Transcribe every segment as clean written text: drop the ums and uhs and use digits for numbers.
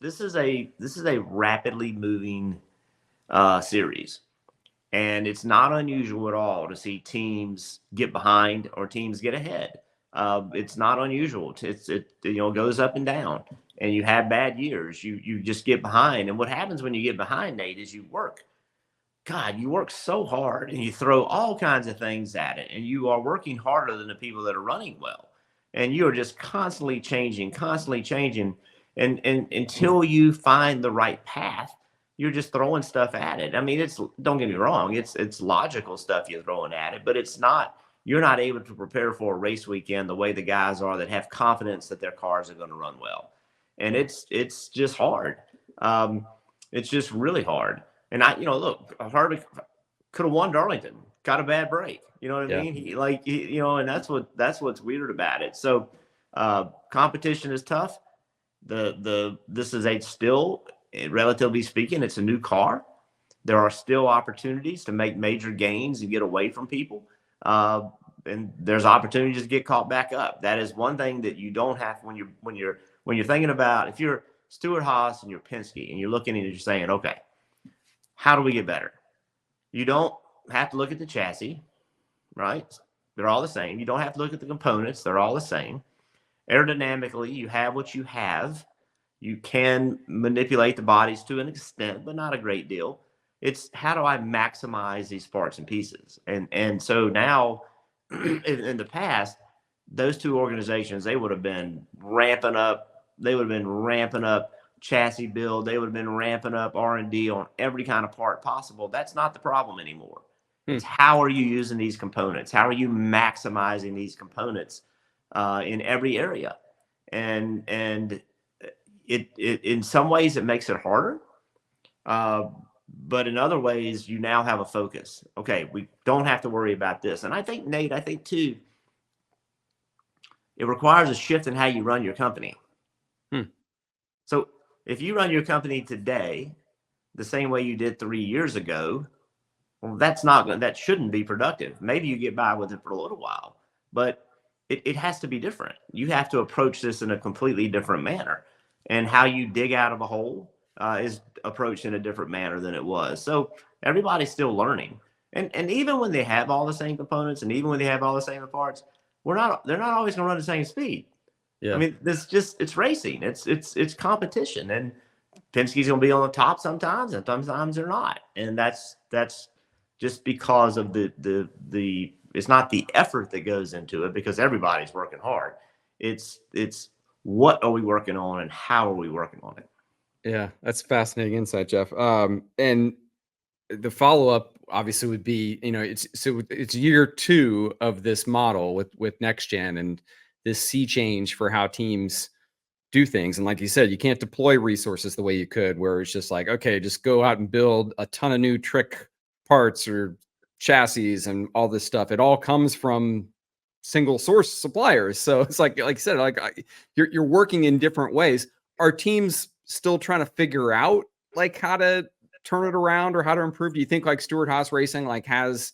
This is a rapidly moving series, and it's not unusual at all to see teams get behind or teams get ahead. It's not unusual. It goes up and down, and you have bad years. You just get behind, and what happens when you get behind, Nate, is you work. God, you work so hard, and you throw all kinds of things at it, and you are working harder than the people that are running well, and you are just constantly changing, and until you find the right path, you're just throwing stuff at it. I mean, it's don't get me wrong, it's logical stuff you're throwing at it, but it's not. You're not able to prepare for a race weekend the way the guys are that have confidence that their cars are going to run well, and it's just hard. Um, it's just really hard. And look, Harvick could have won Darlington, got a bad break. You know what I Yeah. mean? And that's what's weird about it. So competition is tough. This is a still, relatively speaking, it's a new car. There are still opportunities to make major gains and get away from people. And there's opportunities to get caught back up. That is one thing that you don't have when you're thinking about, if you're Stewart Haas and you're Penske and you're looking and you're saying, okay, how do we get better? You don't have to look at the chassis, right? They're all the same. You don't have to look at the components. They're all the same. Aerodynamically, you have what you have. You can manipulate the bodies to an extent, but not a great deal. It's how do I maximize these parts and pieces? And so now, in the past, those two organizations, they would have been ramping up. They would have been ramping up chassis build. They would have been ramping up R&D on every kind of part possible. That's not the problem anymore. Hmm. It's how are you using these components? How are you maximizing these components in every area? And it in some ways it makes it harder, uh, but in other ways you now have a focus. Okay, we don't have to worry about this. And I think, Nate, I think too, it requires a shift in how you run your company. Hmm. So if you run your company today the same way you did 3 years ago, well, that shouldn't be productive. Maybe you get by with it for a little while, but it has to be different. You have to approach this in a completely different manner. And how you dig out of a hole is approached in a different manner than it was. So everybody's still learning. And even when they have all the same components and even when they have all the same parts, they're not always going to run the same speed. I Yeah. mean, it's racing. It's competition, and Penske's going to be on the top sometimes, and sometimes they're not. And that's just because of the. It's not the effort that goes into it because everybody's working hard. It's what are we working on and how are we working on it. Yeah. That's fascinating insight, Jeff. And the follow up obviously would be, it's year 2 of this model with next gen and this sea change for how teams do things. And like you said, you can't deploy resources the way you could, where it's just like, okay, just go out and build a ton of new trick parts or chassis and all this stuff. It all comes from single source suppliers. So it's like you said, you're working in different ways. Are teams still trying to figure out like how to turn it around or how to improve? Do you think like Stewart Haas Racing like has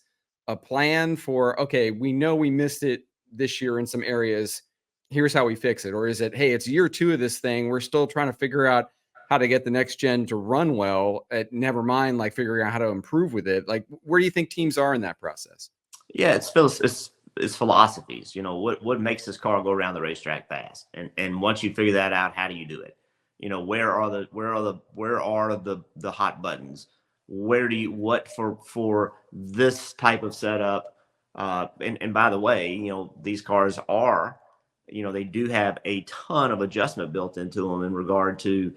a plan for, okay, we know we missed it this year in some areas, here's how we fix it? Or is it, hey, it's year 2 of this thing, we're still trying to figure out how to get the next gen to run well, at never mind like figuring out how to improve with it? Like, where do you think teams are in that process? Yeah, it's philosophies. What makes this car go around the racetrack fast, and once you figure that out, how do you do it? Where are the hot buttons? Where do you what for this type of setup? And by the way, these cars are, they do have a ton of adjustment built into them in regard to,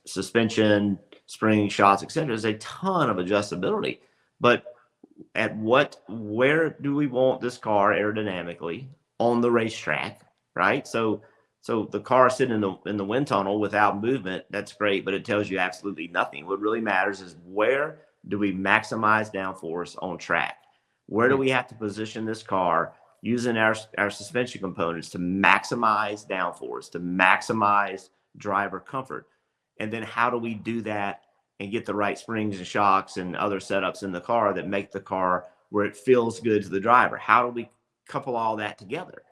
suspension, spring shots, etc. There's a ton of adjustability, but where do we want this car aerodynamically on the racetrack, right? So the car sitting in the wind tunnel without movement, that's great, but it tells you absolutely nothing. What really matters is where do we maximize downforce on track? Where do we have to position this car using our suspension components to maximize downforce, to maximize driver comfort? And then how do we do that and get the right springs and shocks and other setups in the car that make the car where it feels good to the driver? How do we couple all that together?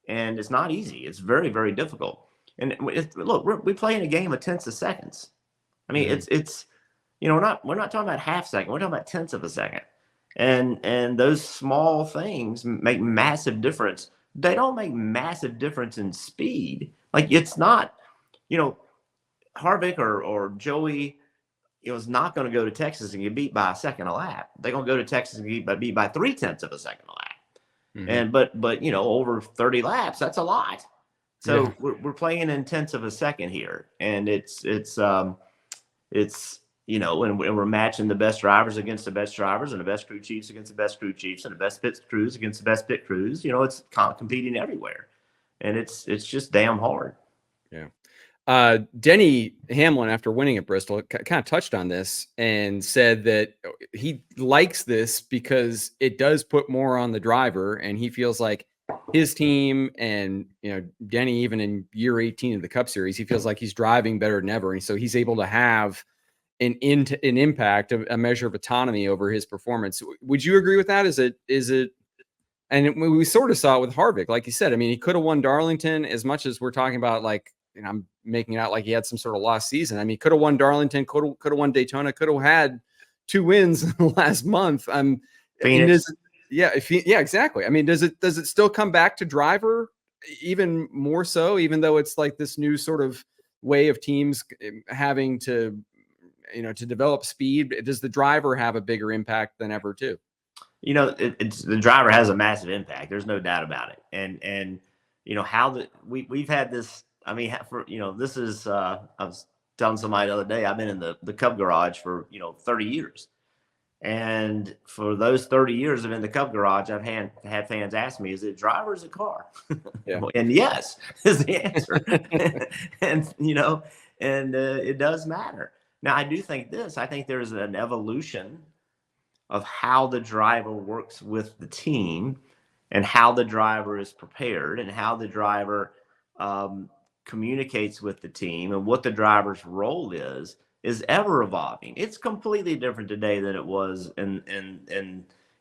And it's not easy. It's very, very difficult. And look, we play in a game of tenths of seconds. I mean, Mhm. it's we're not talking about half second. We're talking about tenths of a second. And those small things make massive difference. They don't make massive difference in speed. Like it's not, you know, Harvick or Joey is not going to go to Texas and get beat by a second a lap. They're going to go to Texas and get beat by 0.3 of a second a lap. Mhm. And but over 30 laps, that's a lot. Yeah. So we're playing in tenths of a second here, and it's and we're matching the best drivers against the best drivers, and the best crew chiefs against the best crew chiefs, and the best pit crews against the best pit crews. It's competing everywhere, and it's just damn hard. Yeah. Denny Hamlin, after winning at Bristol, kind of touched on this and said that he likes this because it does put more on the driver, and he feels like his team and Denny, even in year 18 of the Cup Series, he feels like he's driving better than ever, and so he's able to have an impact, a measure of autonomy over his performance. Would you agree with that? Is it? And we sort of saw it with Harvick, like you said. I mean, he could have won Darlington. As much as we're talking about, like, I'm making it out like he had some sort of lost season. I mean, could have won Darlington, could have won Daytona, could have had 2 wins in the last month. I mean, Phoenix. yeah, exactly. I mean, does it still come back to driver even more so, even though it's like this new sort of way of teams having to to develop speed? Does the driver have a bigger impact than ever too? It's the driver has a massive impact. There's no doubt about it. And how we've had this. I mean, this is. I was telling somebody the other day. I've been in the Cup garage for 30 years, and for those 30 years of in the Cup garage, I've had fans ask me, "Is it driver or is it car?" Yeah. And yes is the answer. and it does matter. Now, I do think this. I think there's an evolution of how the driver works with the team and how the driver is prepared and how the driver communicates with the team and what the driver's role is ever evolving. It's completely different today than it was in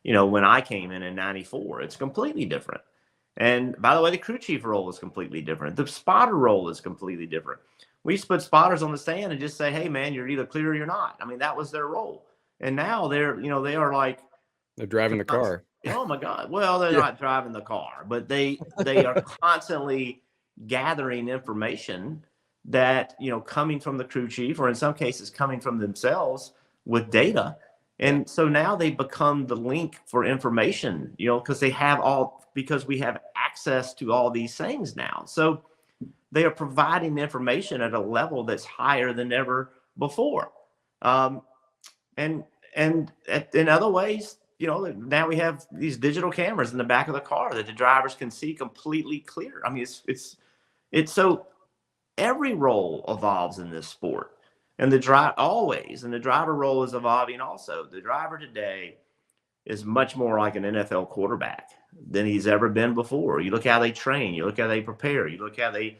when I came in '94. It's completely different. And by the way, the crew chief role is completely different. The spotter role is completely different. We used to put spotters on the stand and just say, "Hey, man, you're either clear or you're not." I mean, that was their role. And now they are like, They're driving the car. oh my God. Well, they're Yeah. not driving the car, but they are constantly gathering information that, coming from the crew chief, or in some cases coming from themselves with data. And so now they become the link for information, because we have access to all these things now. So they are providing information at a level that's higher than ever before. And in other ways, now we have these digital cameras in the back of the car that the drivers can see completely clear. I mean, it's so every role evolves in this sport, and the driver role is evolving also. The driver today is much more like an NFL quarterback than he's ever been before. You look how they train, you look how they prepare, you look how they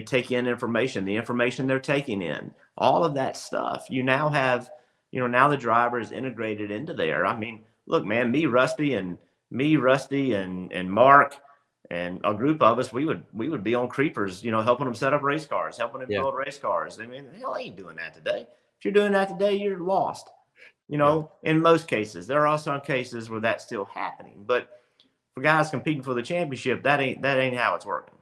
take in information, the information they're taking in, all of that stuff. You now have, now the driver is integrated into there. I mean, look, man, Rusty and Mark and a group of us, we would be on creepers, helping them set up race cars, helping them build race cars. I mean, hell, I ain't doing that today. If you're doing that today, you're lost. In most cases. There are also cases where that's still happening, but for guys competing for the championship, that ain't how it's working.